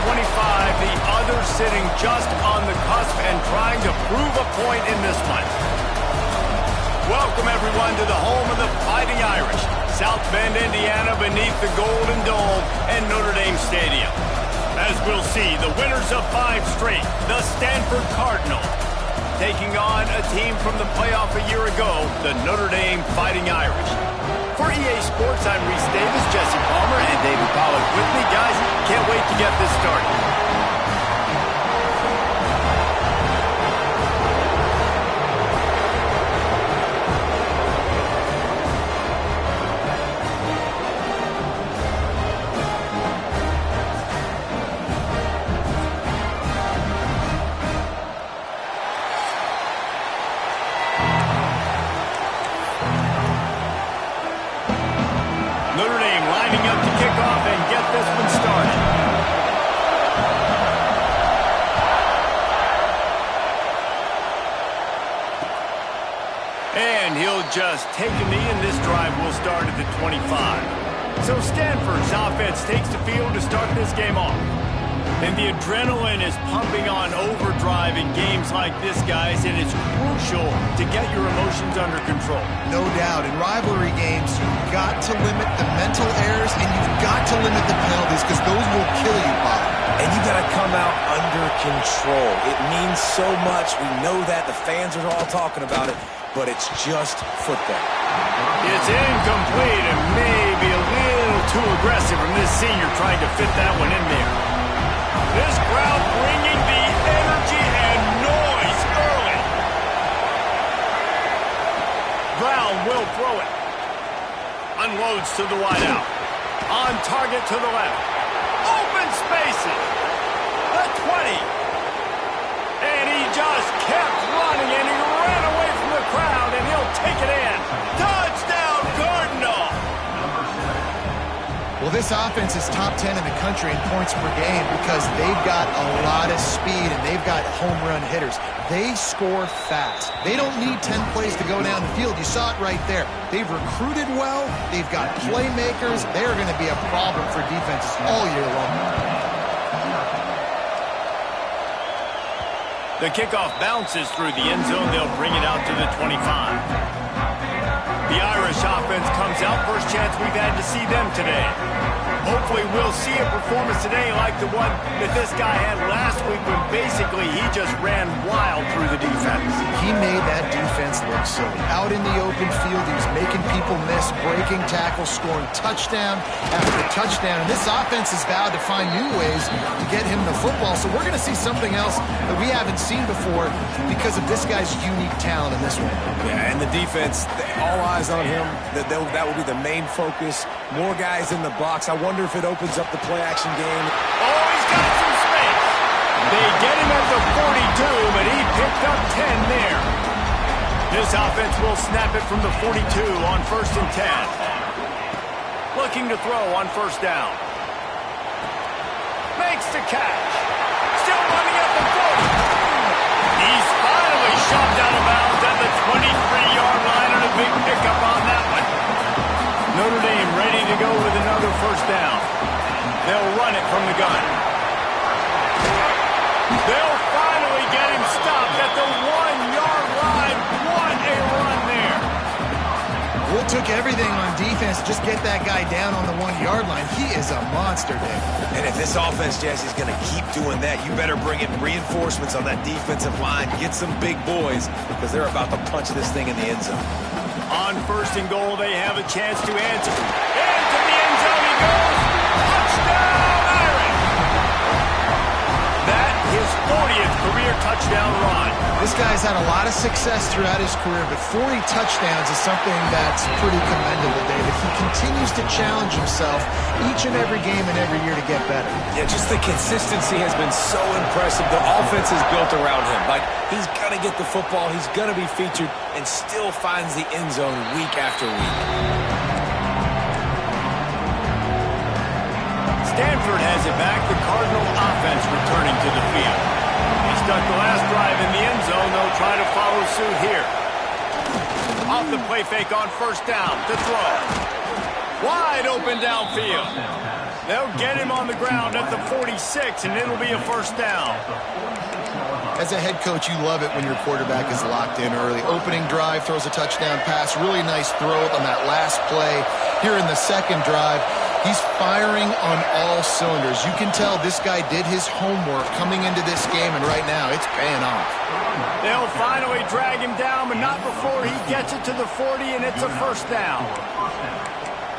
25, the other sitting just on the cusp and trying to prove a point in this one. Welcome, everyone, to the home of the Fighting Irish, South Bend, Indiana, beneath the Golden Dome and Notre Dame Stadium. As we'll see, the winners of 5 straight, the Stanford Cardinals, taking on a team from the playoff a year ago, the Notre Dame Fighting Irish. For EA Sports, I'm Reese Davis, Jesse Palmer, and David Pollack with me. Guys, can't wait to get this started. Notre Dame lining up to kick off and get this one started. And he'll just take a knee, and this drive will start at the 25. So Stanford's offense takes the field to start this game off. And the adrenaline is pumping on overdrive in games like this, guys, and it's crucial to get your emotions under control. No doubt. In rivalry games, you've got to limit the mental errors, and you've got to limit the penalties, because those will kill you, Bob. And you got to come out under control. It means so much. We know that. The fans are all talking about it, but it's just football. It's incomplete and maybe a little too aggressive from this senior trying to fit that one in there. This crowd bringing the energy and noise early. Brown will throw it. Unloads to the wideout. On target to the left. Open spaces. The 20. And he just kept running, and he ran away from the crowd, and he'll take it in. Touchdown, Cardinal! Well, this offense is top 10 in the country in points per game because they've got a lot of speed and they've got home run hitters. They score fast. They don't need 10 plays to go down the field. You saw it right there. They've recruited well. They've got playmakers. They're going to be a problem for defenses all year long. The kickoff bounces through the end zone. They'll bring it out to the 25. The Irish offense comes out. First chance we've had to see them today. Hopefully we'll see a performance today like the one that this guy had last week when basically he just ran wild through the defense. He made that defense look silly. Out in the open field, he was making people miss, breaking tackles, scoring touchdown after touchdown. And this offense is vowed to find new ways to get him the football. So we're going to see something else that we haven't seen before because of this guy's unique talent in this one. Yeah, and the defense, all eyes on him. That will be the main focus. More guys in the box. I wonder if it opens up the play-action game. Oh, he's got some space. They get him at the 42, but he picked up 10 there. This offense will snap it from the 42 on 1st and 10. Looking to throw on 1st down. Makes the catch. Still running at the 40. He's finally shoved out of bounds at the 23-yard line on a big pickup on that one. Notre Dame ready to go with another 1st down. They'll run it from the gun. They'll finally get him stopped at the 1-yard line. What a run there. Will took everything on defense to just get that guy down on the 1-yard line. He is a monster, Dave. And if this offense, Jesse's going to keep doing that, you better bring in reinforcements on that defensive line. Get some big boys because they're about to punch this thing in the end zone. On 1st and goal, they have a chance to answer. Into the end zone he goes. Touchdown, Irish! That his 40th career touchdown run. This guy's had a lot of success throughout his career, but 40 touchdowns is something that's pretty commendable, David. He continues to challenge himself each and every game and every year to get better. Yeah, just the consistency has been so impressive. The offense is built around him. Like, he's going to get the football, he's going to be featured, and still finds the end zone week after week. Stanford has it back. The Cardinal offense returning to the field. He stuck the last drive in the end zone. They'll try to follow suit here. Off the play fake on 1st down to throw. Wide open downfield. They'll get him on the ground at the 46, and it'll be a first down. As a head coach, you love it when your quarterback is locked in early. Opening drive, throws a touchdown pass. Really nice throw on that last play. Here in the second drive, he's firing on all cylinders. You can tell this guy did his homework coming into this game, and right now it's paying off. They'll finally drag him down, but not before he gets it to the 40, and it's a first down.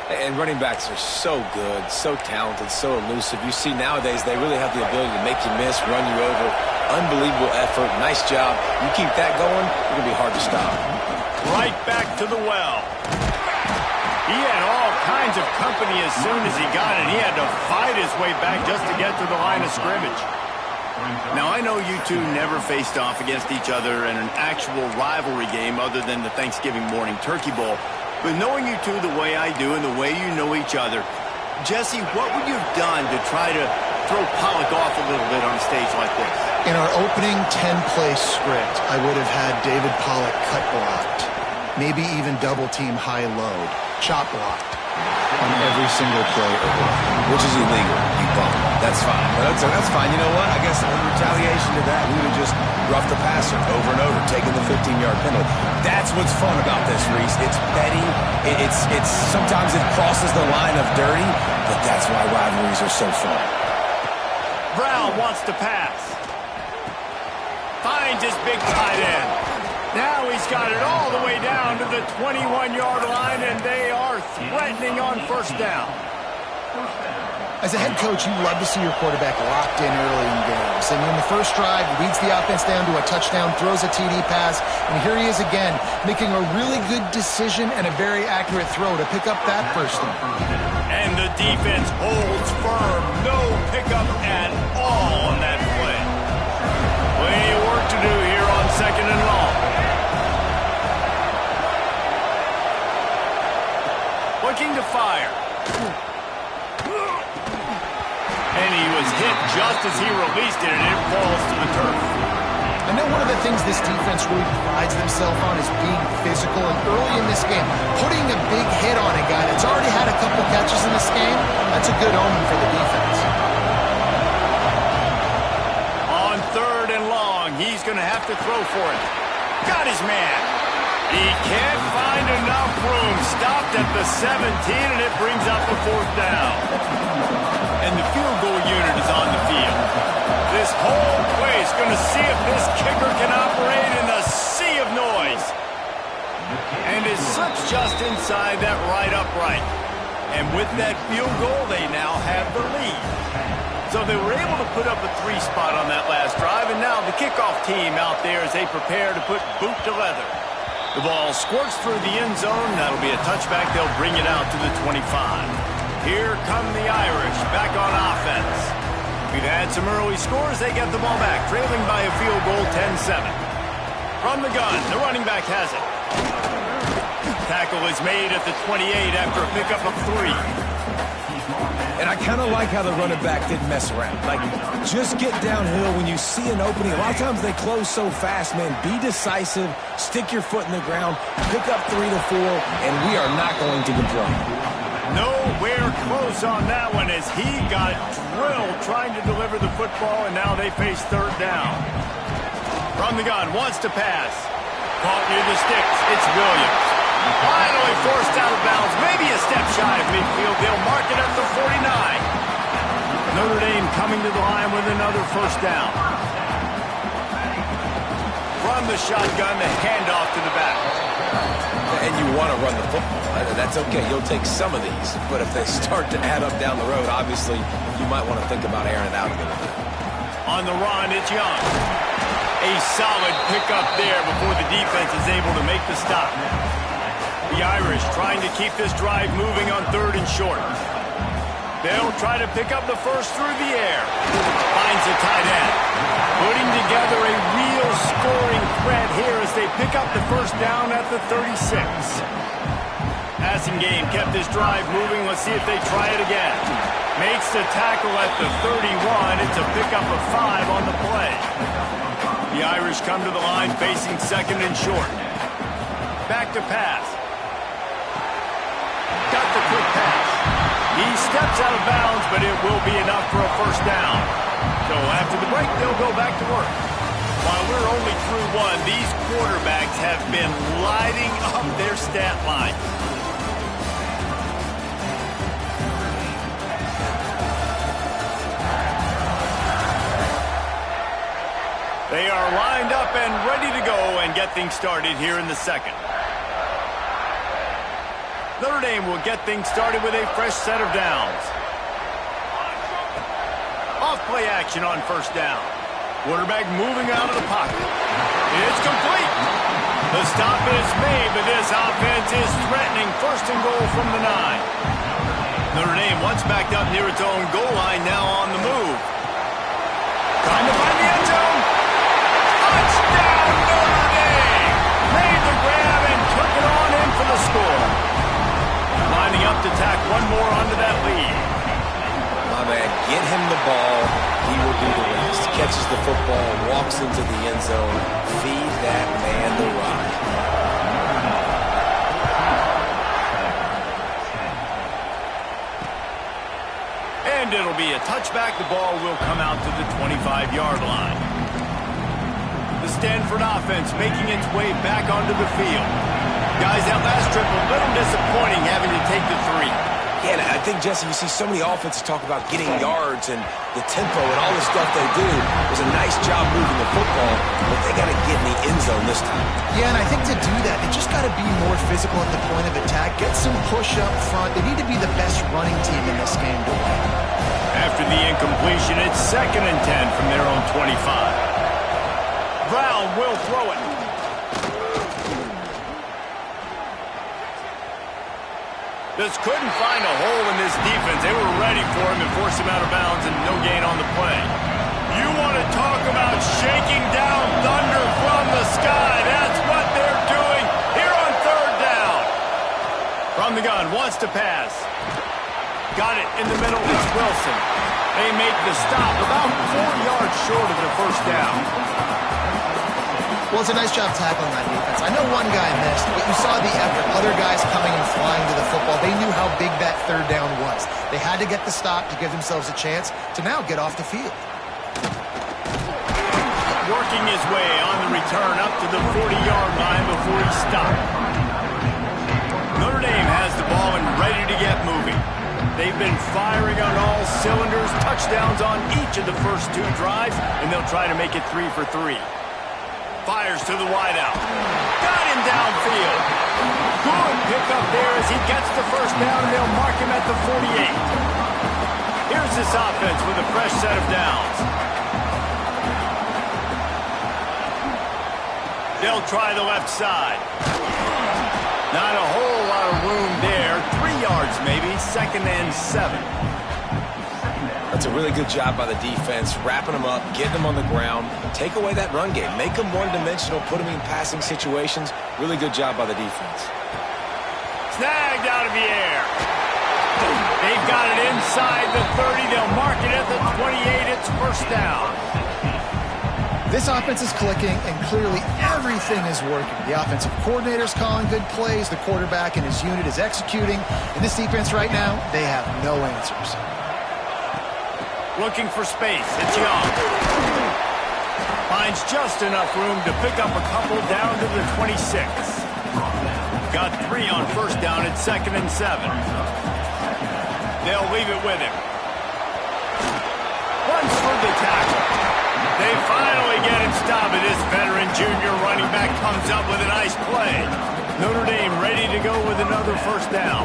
And running backs are so good, so talented, so elusive. You see nowadays they really have the ability to make you miss, run you over. Unbelievable effort. Nice job. You keep that going, it's going to be hard to stop. Right back to the well. He had all kinds of company as soon as he got it. He had to fight his way back just to get to the line of scrimmage. Now, I know you two never faced off against each other in an actual rivalry game other than the Thanksgiving morning Turkey Bowl. But knowing you two the way I do and the way you know each other, Jesse, what would you have done to try to throw Pollock off a little bit on a stage like this? In our opening 10-play script, I would have had David Pollock cut blocked, maybe even double-team high-load, chop blocked on every single play early. Which is illegal, you bum. That's fine. That's fine. You know what? I guess in retaliation to that, we would have just roughed the passer over and over, taking the 15-yard penalty. That's what's fun about this, Reese. It's petty. It's sometimes it crosses the line of dirty, but that's why rivalries are so fun. Brown wants to pass. Finds his big tight end. Now he's got it all the way down to the 21-yard line, and they are threatening on first down. As a head coach, you love to see your quarterback locked in early in games. And in the first drive, leads the offense down to a touchdown, throws a TD pass, and here he is again, making a really good decision and a very accurate throw to pick up that first down. And the defense holds firm. No pickup at all on that play. Plenty of work to do here on second and long. Looking to fire. And he was hit just as he released it, and it falls to the turf. I know one of the things this defense really prides themselves on is being physical, and early in this game, putting a big hit on a guy that's already had a couple catches in this game, that's a good omen for the defense. On third and long, he's going to have to throw for it. Got his man. He can't find enough room. Stopped at the 17, and it brings up a fourth down. And the field goal unit is on the field. This whole place going to see if this kicker can operate in the sea of noise. And it slips just inside that right upright. And with that field goal, they now have the lead. So they were able to put up a 3 spot on that last drive, and now the kickoff team out there as they prepare to put boot to leather. The ball squirts through the end zone. That'll be a touchback. They'll bring it out to the 25. Here come the Irish back on offense. We've had some early scores. They get the ball back, trailing by a field goal 10-7. From the gun, the running back has it. Tackle is made at the 28 after a pickup of 3. And I kind of like how the running back didn't mess around. Like, just get downhill when you see an opening. A lot of times they close so fast, man. Be decisive, stick your foot in the ground, pick up 3 to 4, and we are not going to complain. Nowhere close on that one as he got drilled trying to deliver the football, and now they face third down. From the gun, wants to pass. Caught near the sticks. It's Williams. Finally forced out of bounds. Maybe a step shy of midfield. They'll mark it at the 49. Notre Dame coming to the line with another first down. From the shotgun, the handoff to the back. And you want to run the football. That's okay. You'll take some of these. But if they start to add up down the road, obviously, you might want to think about airing it out a little bit. On the run, it's Young. A solid pickup there before the defense is able to make the stop. The Irish trying to keep this drive moving on third and short. They'll try to pick up the first through the air. Finds a tight end. Putting together a real scoring threat here as they pick up the first down at the 36. Passing game kept this drive moving. Let's see if they try it again. Makes the tackle at the 31. It's a pickup of 5 on the play. The Irish come to the line facing second and short. Back to pass. Got the quick pass. He steps out of bounds, but it will be enough for a first down. So after the break, they'll go back to work. While we're only through one, these quarterbacks have been lighting up their stat line. They are lined up and ready to go and get things started here in the second. Notre Dame will get things started with a fresh set of downs. Off-play action on first down. Quarterback moving out of the pocket. It's complete. The stop is made, but this offense is threatening first and goal from the 9. Notre Dame once backed up near its own goal line, now on the move. Trying to find the end zone. Touchdown, Notre Dame! Made the grab and took it on in for the score. Lining up to tack one more onto that lead. My man, get him the ball. He will do the rest. Catches the football, walks into the end zone. Feed that man the rock. And it'll be a touchback. The ball will come out to the 25-yard line. The Stanford offense making its way back onto the field. Guys, that last trip a little disappointing having to take the 3. Yeah, and I think, Jesse, you see so many offenses talk about getting yards and the tempo and all the stuff they do. It was a nice job moving the football, but they got to get in the end zone this time. Yeah, and I think to do that, they just got to be more physical at the point of attack, get some push up front. They need to be the best running team in this game to win. After the incompletion, it's 2nd and 10 from their own 25. Brown will throw it. Just couldn't find a hole in this defense. They were ready for him and forced him out of bounds, and no gain on the play. You want to talk about shaking down thunder from the sky. That's what they're doing here on 3rd down. From the gun, wants to pass. Got it in the middle. It's Wilson. They make the stop about 4 yards short of the first down. Well, it's a nice job tackling that defense. I know one guy missed, but you saw the effort. Other guys coming and flying to the football. They knew how big that 3rd down was. They had to get the stop to give themselves a chance to now get off the field. Working his way on the return up to the 40-yard line before he stopped. Notre Dame has the ball and ready to get moving. They've been firing on all cylinders, touchdowns on each of the first 2 drives, and they'll try to make it 3 for 3. Fires to the wideout. Got him downfield. Good pickup there as he gets the first down, and they'll mark him at the 48. Here's this offense with a fresh set of downs. They'll try the left side. Not a whole lot of room there. 3 yards maybe, 2nd and 7. That's a really good job by the defense, wrapping them up, getting them on the ground, take away that run game, make them one-dimensional, put them in passing situations. Really good job by the defense. Snagged out of the air. They've got it inside the 30. They'll mark it at the 28. It's first down. This offense is clicking, and clearly everything is working. The offensive coordinator's calling good plays. The quarterback and his unit is executing. In this defense right now, they have no answers. Looking for space. It's Young. Finds just enough room to pick up a couple down to the 26. Got 3 on first down at 2nd and 7. They'll leave it with him. Runs for the tackle. They finally get him stopped. This veteran junior running back comes up with a nice play. Notre Dame ready to go with another first down.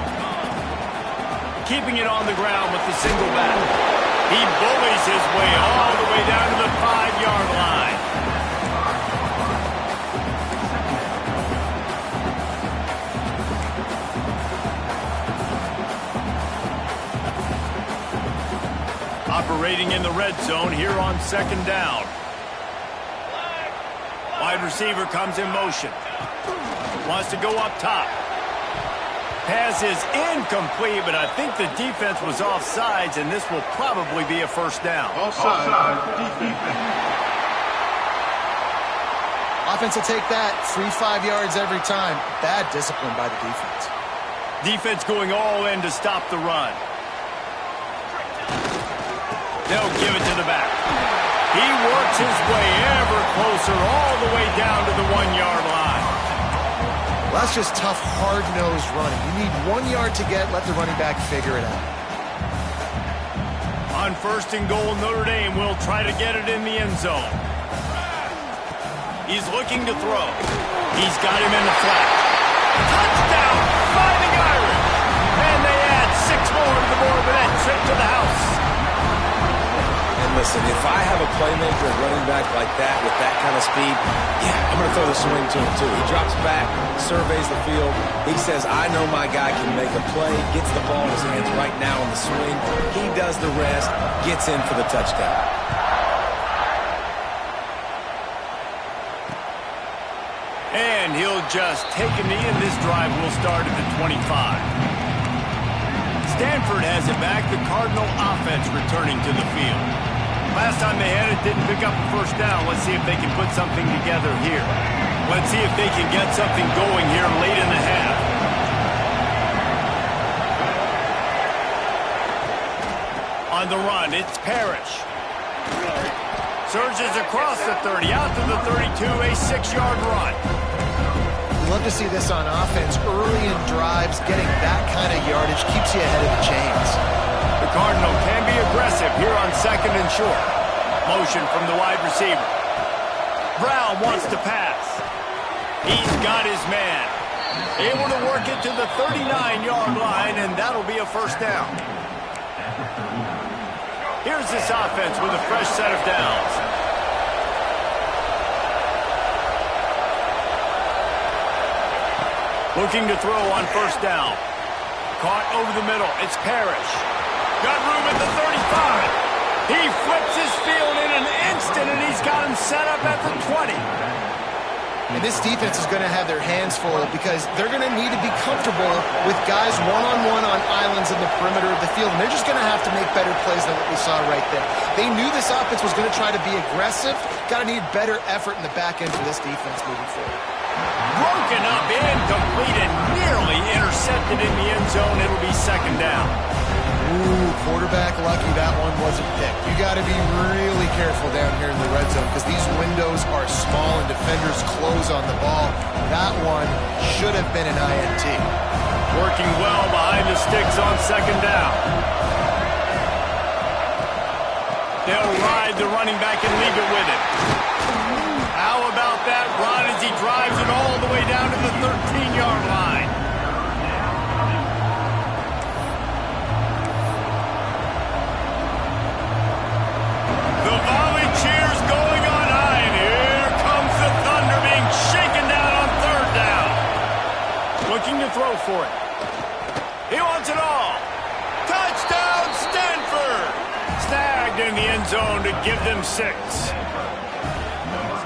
Keeping it on the ground with the single back. He bullies his way all the way down to the 5-yard line. Operating in the red zone here on 2nd down. Wide receiver comes in motion. Wants to go up top. Pass is incomplete, but I think the defense was offsides, and this will probably be a first down. Offside. Offense will take that. 3-5 yards every time. Bad discipline by the defense. Defense going all in to stop the run. They'll give it to the back. He works his way ever closer all the way down to the 1-yard line. Well, that's just tough, hard-nosed running. You need 1 yard to get, let the running back figure it out. On 1st and goal, Notre Dame will try to get it in the end zone. He's looking to throw. He's got him in the flat. Touchdown, Fighting Irish! And they add 6 more to the board with that trip to the house. And listen, if I have a playmaker and running back like that with that kind of speed, yeah, I'm going to throw the swing to him too. He drops back, surveys the field. He says, I know my guy can make a play, gets the ball in his hands right now on the swing. He does the rest, gets in for the touchdown. And he'll just take a knee, and this drive will start at the 25. Stanford has it back. The Cardinal offense returning to the field. Last time they had it, didn't pick up a first down. Let's see if they can put something together here. Let's see if they can get something going here late in the half. On the run, it's Parrish. Surges across the 30, out to the 32, a 6-yard run. Love to see this on offense. Early in drives, getting that kind of yardage keeps you ahead of the chains. The Cardinal can be aggressive here on 2nd and short. Motion from the wide receiver. Brown wants to pass. He's got his man. Able to work it to the 39-yard line, and that'll be a first down. Here's this offense with a fresh set of downs. Looking to throw on first down. Caught over the middle. It's Parrish. Got room at the 35. He flips his field in an instant, and he's got him set up at the 20. And this defense is going to have their hands full because they're going to need to be comfortable with guys one-on-one on islands in the perimeter of the field. And they're just going to have to make better plays than what we saw right there. They knew this offense was going to try to be aggressive. Got to need better effort in the back end for this defense moving forward. Broken up, incomplete, and nearly intercepted in the end zone. It'll be 2nd down. Ooh, quarterback lucky that one wasn't picked. You got to be really careful down here in the red zone because these windows are small and defenders close on the ball. That one should have been an INT. Working well behind the sticks on 2nd down. They'll ride the running back and leave it with him. How about that run as he drives it all the way down to the 13-yard line? The volley cheers going on high, and here comes the Thunder being shaken down on 3rd down. Looking to throw for it. He wants it all. Touchdown, Stanford! Snagged in the end zone to give them 6.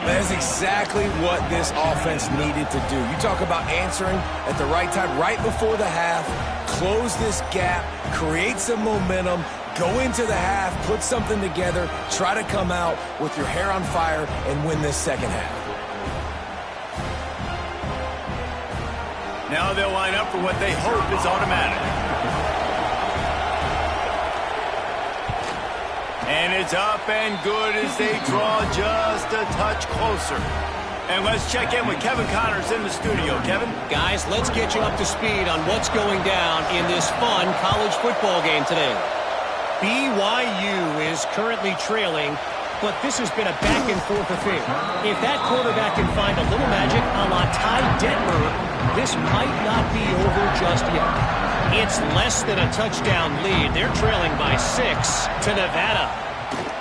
That's exactly what this offense needed to do. You talk about answering at the right time, right before the half, close this gap, create some momentum, go into the half, put something together, try to come out with your hair on fire and win this 2nd half. Now they'll line up for what they hope is automatic. And it's up and good as they draw just a touch closer. And let's check in with Kevin Connors in the studio. Kevin? Guys, let's get you up to speed on what's going down in this fun college football game today. BYU is currently trailing, but this has been a back-and-forth affair. If that quarterback can find a little magic a la Ty Detmer, this might not be over just yet. It's less than a touchdown lead. They're trailing by 6 to Nevada.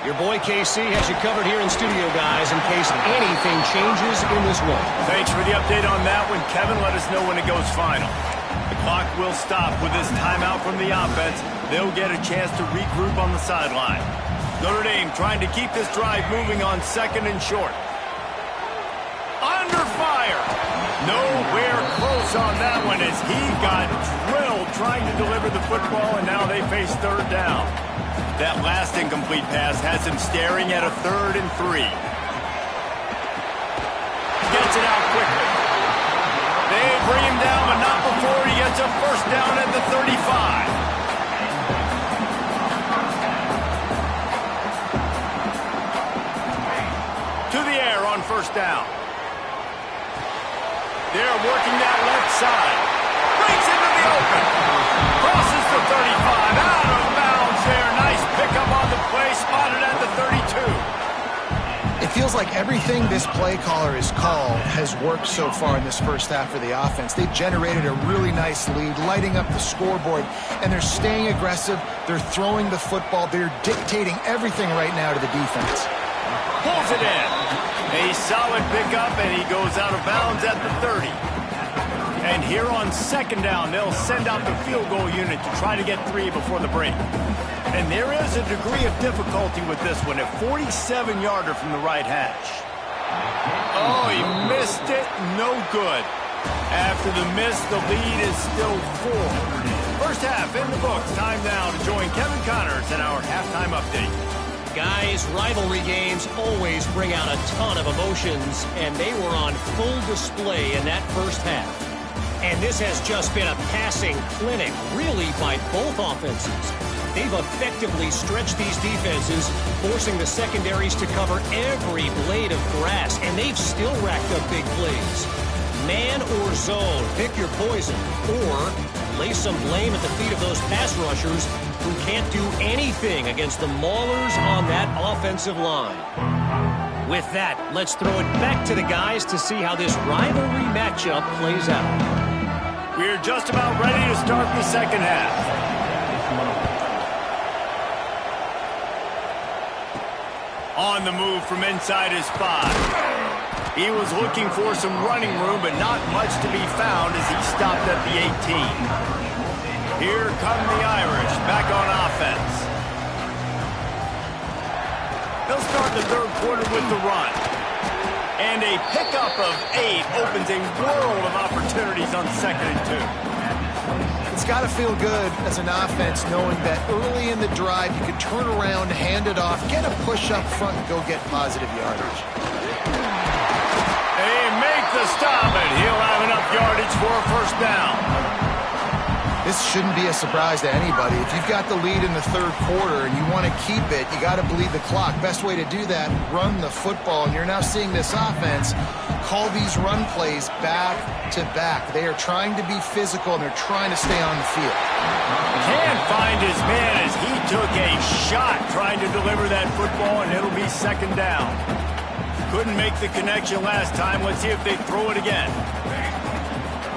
Your boy KC has you covered here in studio, guys, in case anything changes in this one. Thanks for the update on that one, Kevin. Let us know when it goes final. The clock will stop with this timeout from the offense. They'll get a chance to regroup on the sideline. Notre Dame trying to keep this drive moving on 2nd and short. Under fire. Nowhere close on that one as he got drilled trying to deliver the football, and now they face 3rd down. That last incomplete pass has him staring at a 3rd and 3. Gets it out quickly. They bring him down, but not before he gets a first down at the 35. first down. They're working that left side. Breaks into the open. Crosses the 35. Out of bounds there. Nice pickup on the play. Spotted at the 32. It feels like everything this play caller has called has worked so far in this first half for the offense. They've generated a really nice lead, lighting up the scoreboard, and they're staying aggressive. They're throwing the football. They're dictating everything right now to the defense. Pulls it in. A solid pickup, and he goes out of bounds at the 30. And here on second down, they'll send out the field goal unit to try to get 3 before the break. And there is a degree of difficulty with this one, a 47-yarder from the right hash. Oh, he missed it. No good. After the miss, the lead is still 4. First half in the books. Time now to join Kevin Connors in our halftime update. Guys, rivalry games always bring out a ton of emotions, and they were on full display in that first half. And this has just been a passing clinic, really, by both offenses. They've effectively stretched these defenses, forcing the secondaries to cover every blade of grass, and they've still racked up big plays. Man or zone, pick your poison, or lay some blame at the feet of those pass rushers who can't do anything against the maulers on that offensive line. With that, let's throw it back to the guys to see how this rivalry matchup plays out. We're just about ready to start the second half. On the move from inside his 5. He was looking for some running room, but not much to be found as he stopped at the 18. Here come the Irish, back on offense. They'll start the third quarter with the run. And a pickup of 8 opens a world of opportunities on 2nd and 2. It's got to feel good as an offense knowing that early in the drive you can turn around, hand it off, get a push up front, and go get positive yardage. They make the stop, and he'll have enough yardage for a first down. This shouldn't be a surprise to anybody. If you've got the lead in the third quarter and you want to keep it, you got to bleed the clock. Best way to do that, run the football. And you're now seeing this offense call these run plays back to back. They are trying to be physical, and they're trying to stay on the field. Can't find his man as he took a shot trying to deliver that football, and it'll be second down. Couldn't make the connection last time. Let's see if they throw it again.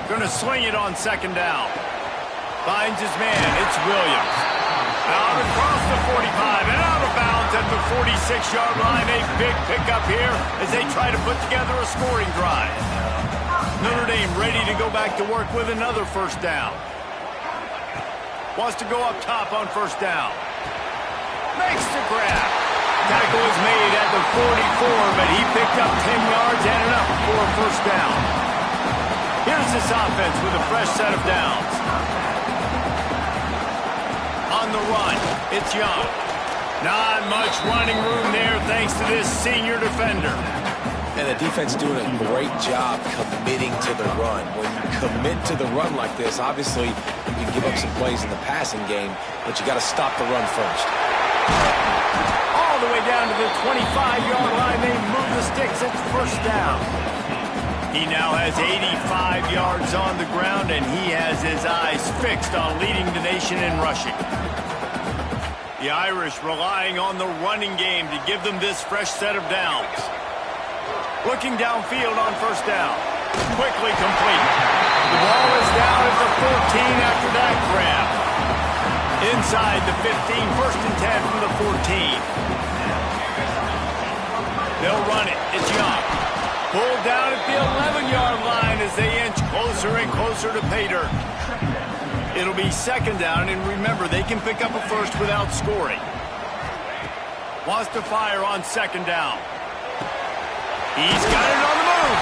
Going to swing it on second down. Finds his man. It's Williams. Out across the 45 and out of bounds at the 46-yard line. A big pickup here as they try to put together a scoring drive. Notre Dame ready to go back to work with another first down. Wants to go up top on first down. Makes the grab. Tackle is made at the 44, but he picked up 10 yards and enough for a first down. Here's this offense with a fresh set of downs. On the run, it's Young. Not much running room there thanks to this senior defender. And the defense doing a great job committing to the run. When you commit to the run like this, obviously you can give up some plays in the passing game, but you got to stop the run first. All the way down to the 25-yard line, they move the sticks. It's first down. He now has 85 yards on the ground, and he has his eyes fixed on leading the nation in rushing. The Irish relying on the running game to give them this fresh set of downs. Looking downfield on first down. Quickly complete. The ball is down at the 14 after that grab. Inside the 15, first and 10 from the 14. They'll run it. It's Young. Pulled down at the 11-yard line as they inch closer and closer to pay dirt. It'll be second down, and remember, they can pick up a first without scoring. Wants to fire on second down. He's got it on the move.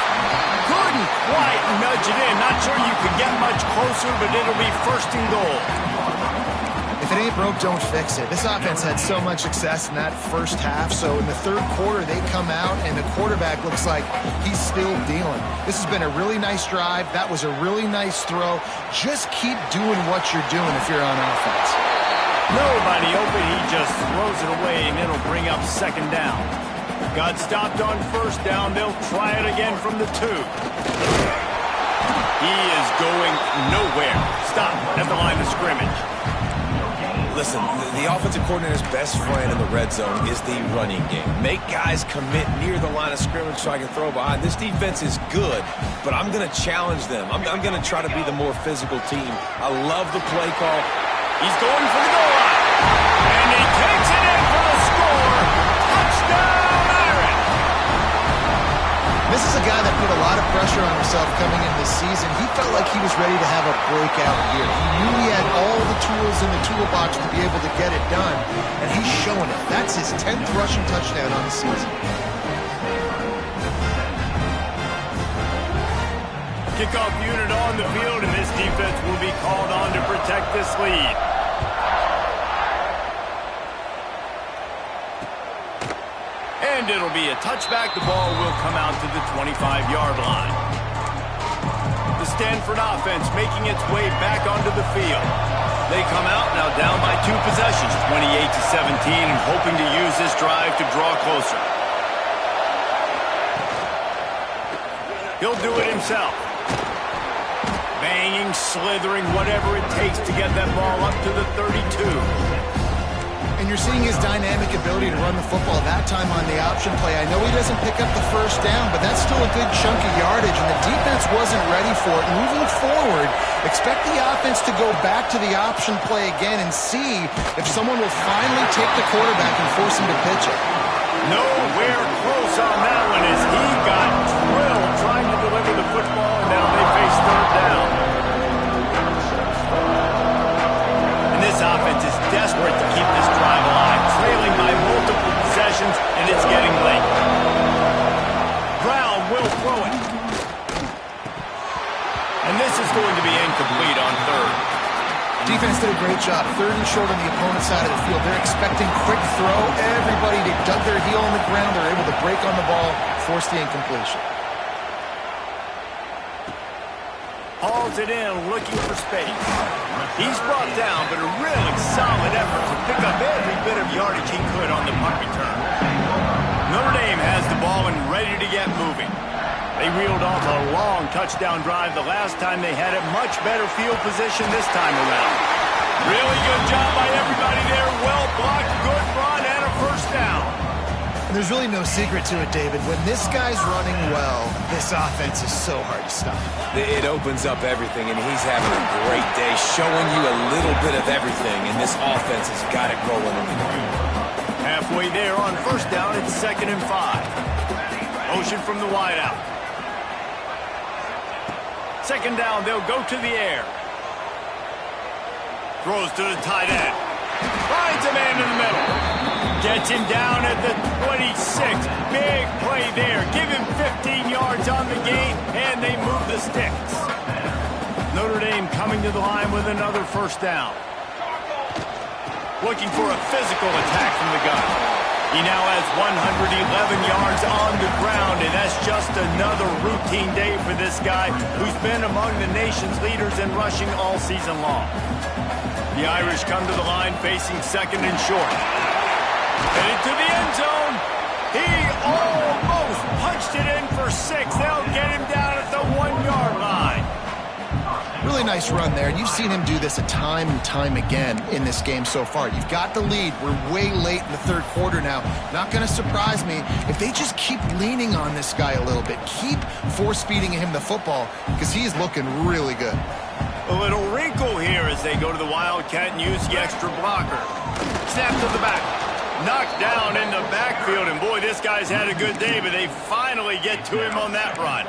Couldn't quite nudge it in. Not sure you could get much closer, but it'll be first and goal. If it ain't broke, don't fix it. This offense had so much success in that first half, so in the third quarter, they come out, and the quarterback looks like he's still dealing. This has been a really nice drive. That was a really nice throw. Just keep doing what you're doing if you're on offense. Nobody open. He just throws it away, and it'll bring up second down. Got stopped on first down. They'll try it again from the 2. He is going nowhere. Stop at the line of scrimmage. Listen, the offensive coordinator's best friend in the red zone is the running game. Make guys commit near the line of scrimmage so I can throw behind. This defense is good, but I'm going to challenge them. I'm going to try to be the more physical team. I love the play call. He's going for the goal line. And he takes it in for the score. Touchdown, Irish. This is a guy that put a lot of pressure on himself coming into this season. He felt like he was ready to have a breakout year. He knew he had all the tools in the toolbox to be able to get it done, and he's showing it. That's his 10th rushing touchdown on the season. Kickoff unit on the field, and this defense will be called on to protect this lead. And it'll be a touchback. The ball will come out to the 25-yard line. The Stanford offense making its way back onto the field. They come out now down by 2 possessions, 28-17, and hoping to use this drive to draw closer. He'll do it himself. Banging, slithering, whatever it takes to get that ball up to the 32. And you're seeing his dynamic ability to run the football that time on the option play. I know he doesn't pick up the first down, but that's still a good chunk of yardage, and the defense wasn't ready for it. Moving forward, expect the offense to go back to the option play again and see if someone will finally take the quarterback and force him to pitch it. Nowhere close on that one as he got drilled trying to deliver the football, and now they face third down. And this offense is desperate to keep this drive alive, trailing by multiple possessions, and it's getting late. Brown will throw it. And this is going to be incomplete on third. Defense did a great job. 3rd and short on the opponent's side of the field. They're expecting quick throw. Everybody, they dug their heel on the ground. They're able to break on the ball, force the incompletion. Hauls it in, looking for space. He's brought down, but a really solid effort to pick up every bit of yardage he could on the punt return. Notre Dame has the ball and ready to get moving. They reeled off a long touchdown drive the last time they had it. Much better field position this time around. Really good job by everybody there. Well blocked, good run, and a first down. And there's really no secret to it, David. When this guy's running well, this offense is so hard to stop. It opens up everything, and he's having a great day, showing you a little bit of everything, and this offense has got it rolling. Halfway there on first down, it's 2nd and 5. Motion from the wideout. 2nd down, they'll go to the air. Throws to the tight end. Finds a man in the middle. Gets him down at the 26. Big play there. Give him 15 yards on the gain, and they move the sticks. Notre Dame coming to the line with another first down. Looking for a physical attack from the gun. He now has 111 yards on the ground, and that's just another routine day for this guy who's been among the nation's leaders in rushing all season long. The Irish come to the line facing 2nd and short. Headed to the end zone. He almost punched it in for 6. They'll get him down at the 1-yard line. Really nice run there. You've seen him do this a time and time again in this game so far. You've got the lead. We're way late in the 3rd quarter now. Not going to surprise me if they just keep leaning on this guy a little bit. Keep force-feeding him the football because he is looking really good. A little wrinkle here as they go to the Wildcat and use the extra blocker. Snap to the back. Knocked down in the backfield, and boy, this guy's had a good day, but they finally get to him on that run.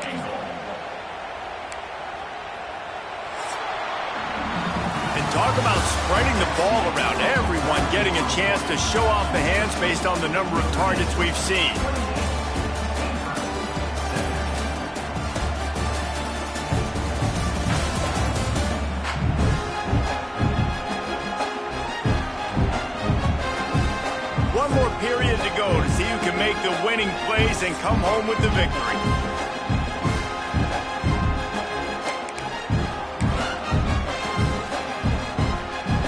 And talk about spreading the ball around. Everyone getting a chance to show off the hands based on the number of targets we've seen. One more period to go to see who can make the winning plays and come home with the victory.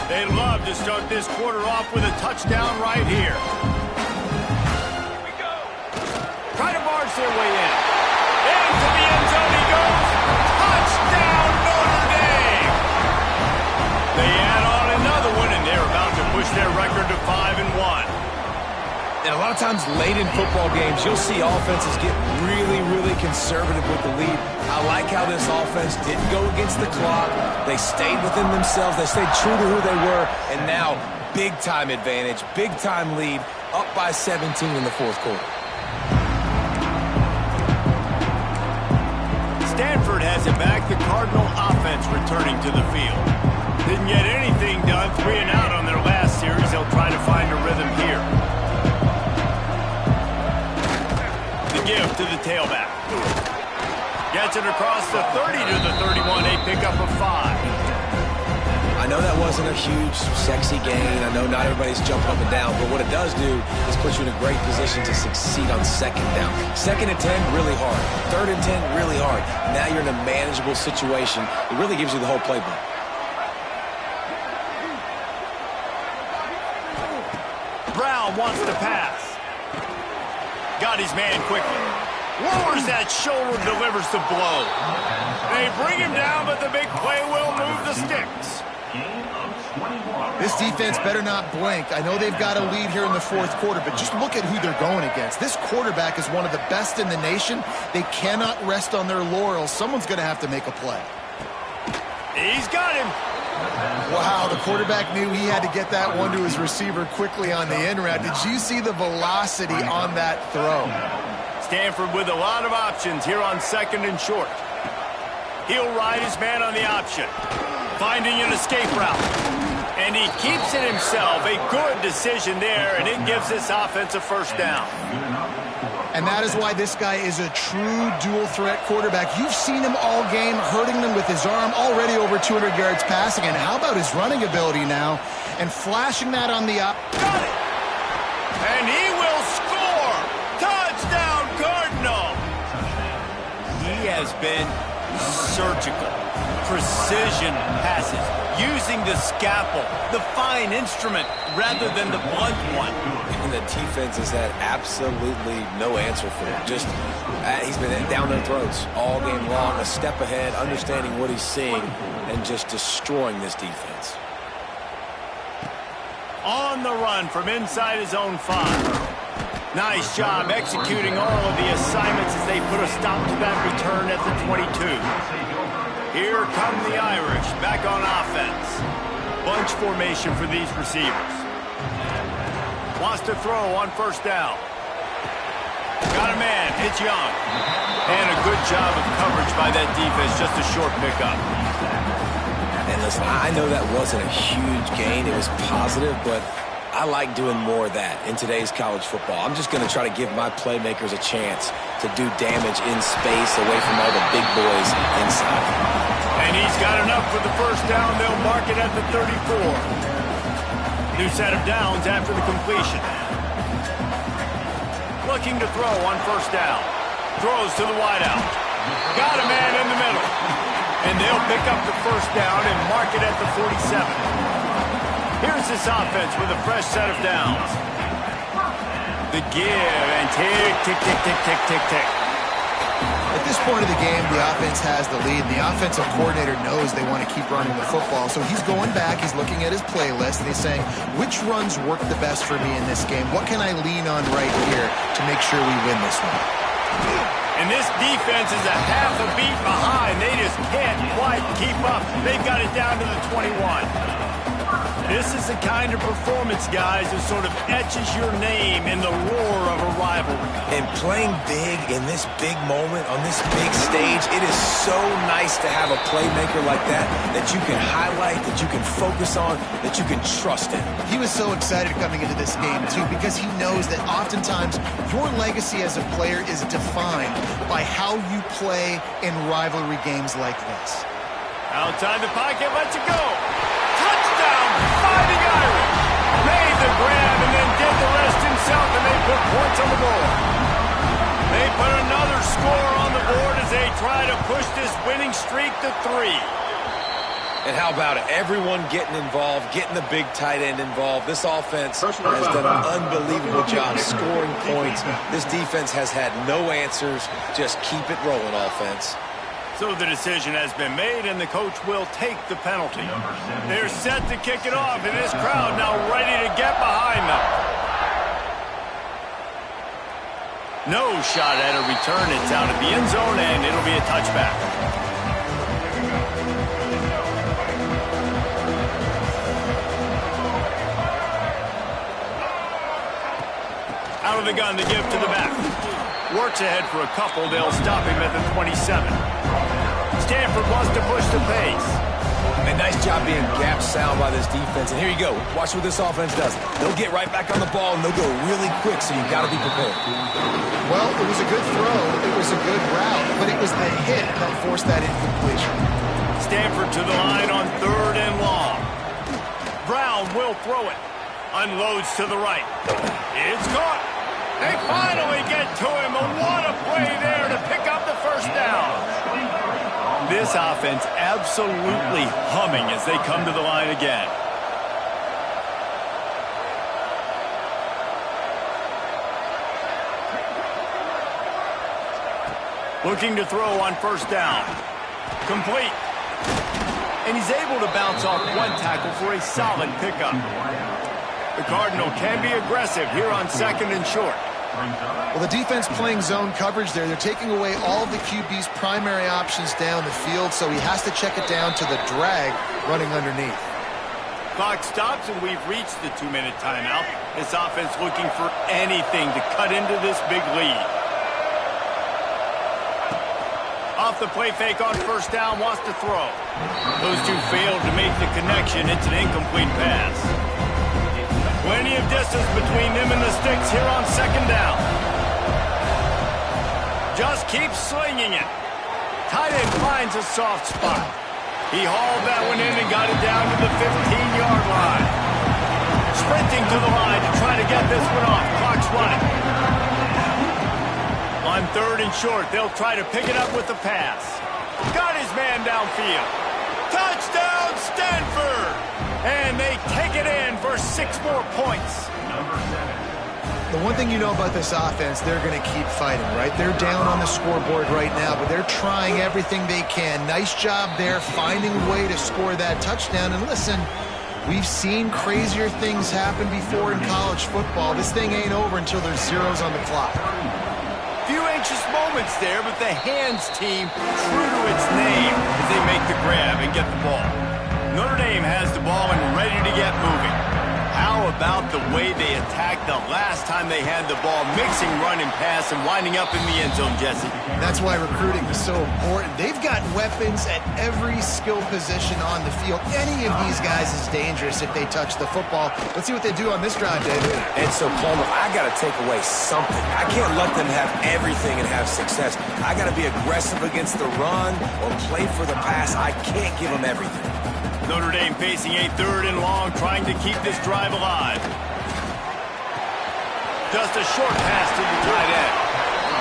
They'd love to start this quarter off with a touchdown right here. Here we go. try to barge their way in. Into the end zone he goes. Touchdown, Notre Dame! They add on another one, and they're about to push their record to 5-1. And a lot of times late in football games, you'll see offenses get really, really conservative with the lead. I like how this offense didn't go against the clock. They stayed within themselves. They stayed true to who they were. And now, big-time advantage, big-time lead, up by 17 in the fourth quarter. Stanford has it back. The Cardinal offense returning to the field. Didn't get anything done. 3 and out on their last series. They'll try to find a rhythm here. The give to the tailback. Gets it across the 30 to the 31. A pickup of 5. I know that wasn't a huge, sexy gain. I know not everybody's jumping up and down, but what it does do is put you in a great position to succeed on second down. 2nd and 10, really hard. 3rd and 10, really hard. Now you're in a manageable situation. It really gives you the whole playbook. Brown wants to pass. Got his man quickly. Lowers that shoulder, delivers the blow. They bring him down, but the big play will move the sticks. This defense better not blink. I know they've got a lead here in the fourth quarter, but just look at who they're going against. This quarterback is one of the best in the nation. They cannot rest on their laurels. Someone's going to have to make a play. He's got him. Wow, the quarterback knew he had to get that one to his receiver quickly on the in route. Did you see the velocity on that throw? Stanford with a lot of options here on 2nd and short. He'll ride his man on the option. Finding an escape route. And he keeps it himself. A good decision there, and it gives this offense a first down. And that is why this guy is a true dual-threat quarterback. You've seen him all game, hurting them with his arm, already over 200 yards passing. And how about his running ability now? And flashing that on the... Got it! And he will score! Touchdown, Cardinal! He has been surgical. Precision passes, using the scalpel, the fine instrument, rather than the blunt one. And the defense has had absolutely no answer for him. Just, he's been down their throats all game long, a step ahead, understanding what he's seeing, and just destroying this defense. On the run from inside his own 5. Nice job executing all of the assignments as they put a stop to that return at the 22. Here come the Irish, back on offense. Bunch formation for these receivers. Wants to throw on 1st down. Got a man, it's Young. And a good job of coverage by that defense, just a short pickup. And listen, I know that wasn't a huge gain. It was positive, but I like doing more of that in today's college football. I'm just going to try to give my playmakers a chance to do damage in space away from all the big boys inside. And he's got enough for the first down. They'll mark it at the 34. New set of downs after the completion. Looking to throw on 1st down. Throws to the wideout. Got a man in the middle. And they'll pick up the first down and mark it at the 47. Here's this offense with a fresh set of downs. The give and tick, tick, tick, tick, tick, tick, tick. At this point of the game, the offense has the lead. The offensive coordinator knows they want to keep running the football. So he's going back, he's looking at his playlist, and he's saying, which runs work the best for me in this game? What can I lean on right here to make sure we win this one? And this defense is a half a beat behind. They just can't quite keep up. They've got it down to the 21. This is the kind of performance, guys, that sort of etches your name in the roar of a rivalry. And playing big in this big moment, on this big stage, it is so nice to have a playmaker like that you can highlight, that you can focus on, that you can trust in. He was so excited coming into this game, too, because he knows that oftentimes your legacy as a player is defined by how you play in rivalry games like this. Outside the pocket, lets it go. Touchdown, Fighting Irish. Made the grab and then did the rest himself, and they put points on the board. They put another score on the board as they try to push this winning streak to 3. And how about it? Everyone getting involved, getting the big tight end involved. This offense has done an unbelievable job scoring points. This defense has had no answers. Just keep it rolling, offense. So the decision has been made, and the coach will take the penalty. They're set to kick it off, and this crowd now ready to get behind them. No shot at a return. It's out of the end zone, and it'll be a touchback. Out of the gun, the give to the back. Works ahead for a couple. They'll stop him at the 27. Stanford wants to push the pace. And nice job being gap sound by this defense. And here you go. Watch what this offense does. They'll get right back on the ball, and they'll go really quick, so you've got to be prepared. Well, it was a good throw. It was a good route, but it was the hit that forced that incompletion. Stanford to the line on 3rd and long. Brown will throw it. Unloads to the right. It's caught. They finally get to him, and what a play there to pick up the first down. This offense absolutely humming as they come to the line again. Looking to throw on 1st down. Complete. And he's able to bounce off one tackle for a solid pickup. The Cardinal can be aggressive here on 2nd and short. Well, the defense playing zone coverage there. They're taking away all of the QB's primary options down the field, so he has to check it down to the drag running underneath. Clock stops, and we've reached the 2-minute timeout. This offense looking for anything to cut into this big lead. Off the play fake on 1st down, wants to throw. Those two failed to make the connection. It's an incomplete pass. Plenty of distance between them and the sticks here on 2nd down. Just keeps slinging it. Tight end finds a soft spot. He hauled that one in and got it down to the 15-yard line. Sprinting to the line to try to get this one off. Clock's running. On 3rd and short, they'll try to pick it up with the pass. Got his man downfield. Touchdown, Stanford! And they take it in for 6 more points. The one thing you know about this offense, they're going to keep fighting, right? They're down on the scoreboard right now, but they're trying everything they can. Nice job there, finding a way to score that touchdown. And listen, we've seen crazier things happen before in college football. This thing ain't over until there's zeros on the clock. Few anxious moments there, but the hands team true to its name as they make the grab and get the ball. Notre Dame has the ball and ready to get moving. How about the way they attacked the last time they had the ball, mixing run and pass and winding up in the end zone, Jesse? That's why recruiting is so important. They've got weapons at every skill position on the field. Any of these guys is dangerous if they touch the football. Let's see what they do on this drive, David. And so, Palmer, I got to take away something. I can't let them have everything and have success. I got to be aggressive against the run or play for the pass. I can't give them everything. Notre Dame facing a 3rd and long, trying to keep this drive alive. Just a short pass to the tight end.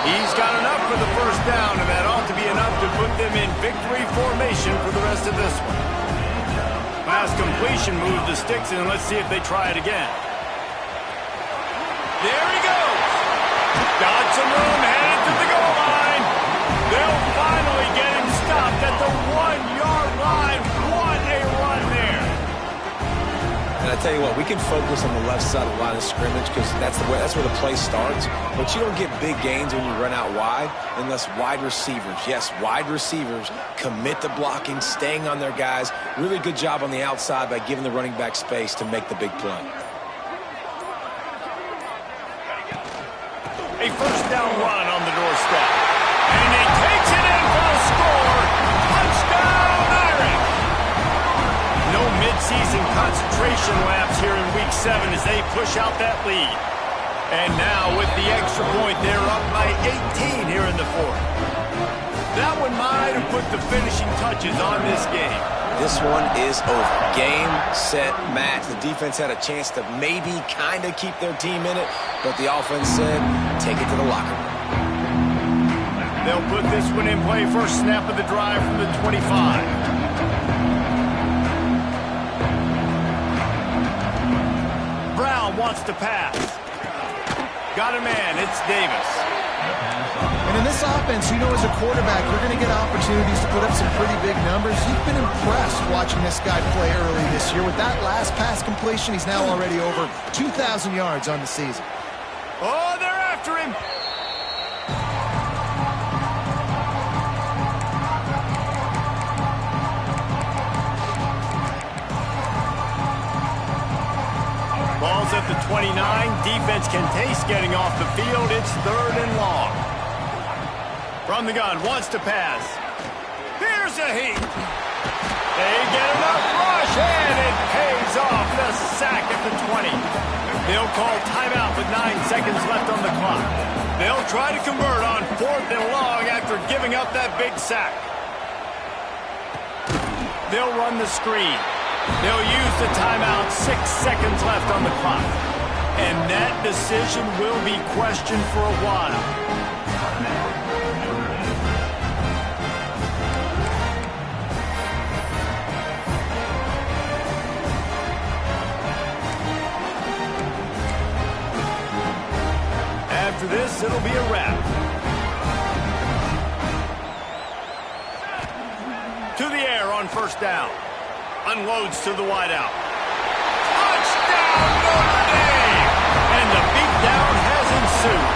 He's got enough for the 1st down, and that ought to be enough to put them in victory formation for the rest of this one. Pass completion moves the sticks, and let's see if they try it again. There he goes. Got some room, headed to the goal line. They'll finally get him stopped at the 1-yard line. What a run there. And I tell you what, we can focus on the left side of the line of scrimmage because that's where the play starts. But you don't get big gains when you run out wide unless wide receivers, yes, wide receivers, commit to blocking, staying on their guys. Really good job on the outside by giving the running back space to make the big play. A 1st down run on the doorstep. And he takes it in for a score. Touchdown, Irish! No midseason concentration laps here in Week 7 as they push out that lead. And now with the extra point, they're up by 18 here in the 4th. That one might have put the finishing touches on this game. This one is over. Game, set, match. The defense had a chance to maybe kind of keep their team in it, but the offense said, take it to the locker room. They'll put this one in play. First snap of the drive from the 25. wants to pass. Got a man. It's Davis. And in this offense, you know, as a quarterback, you're going to get opportunities to put up some pretty big numbers. You've been impressed watching this guy play early this year. With that last pass completion, he's now already over 2,000 yards on the season. Oh, they're after him. Ball's at the 29. Defense can taste getting off the field. It's 3rd and long. From the gun, wants to pass. Here's a heat. They get enough rush, and it pays off. The sack at the 20. They'll call timeout with 9 seconds left on the clock. They'll try to convert on 4th and long after giving up that big sack. They'll run the screen. They'll use the timeout. 6 seconds left on the clock. And that decision will be questioned for a while. After this, it'll be a wrap. To the air on 1st down. Unloads to the wideout. Touchdown, Notre Dame! And the beatdown has ensued.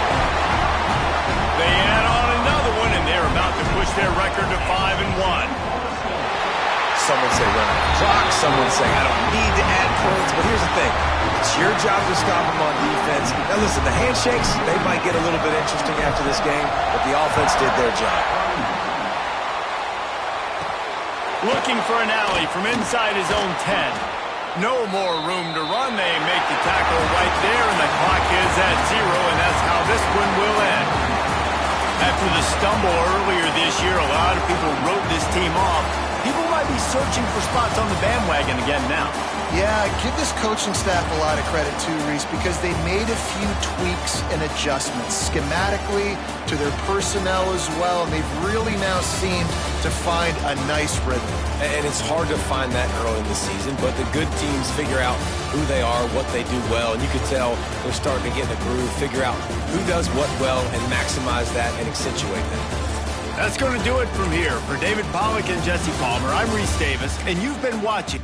They add on another one, and they're about to push their record to 5-1. Some would say run out the clock. Some would say I don't need to add points. But here's the thing. It's your job to stop them on defense. Now listen, the handshakes, they might get a little bit interesting after this game, but the offense did their job. Looking for an alley from inside his own 10. No more room to run. They make the tackle right there, and the clock is at 0, and that's how this one will end. After the stumble earlier this year, a lot of people wrote this team off. People might be searching for spots on the bandwagon again now. Yeah, give this coaching staff a lot of credit too, Reese, because they made a few tweaks and adjustments schematically to their personnel as well, and they've really now seemed to find a nice rhythm. And it's hard to find that early in the season, but the good teams figure out who they are, what they do well, and you can tell they're starting to get in a groove, figure out who does what well, and maximize that and accentuate that. That's going to do it from here. For David Pollack and Jesse Palmer, I'm Reese Davis, and you've been watching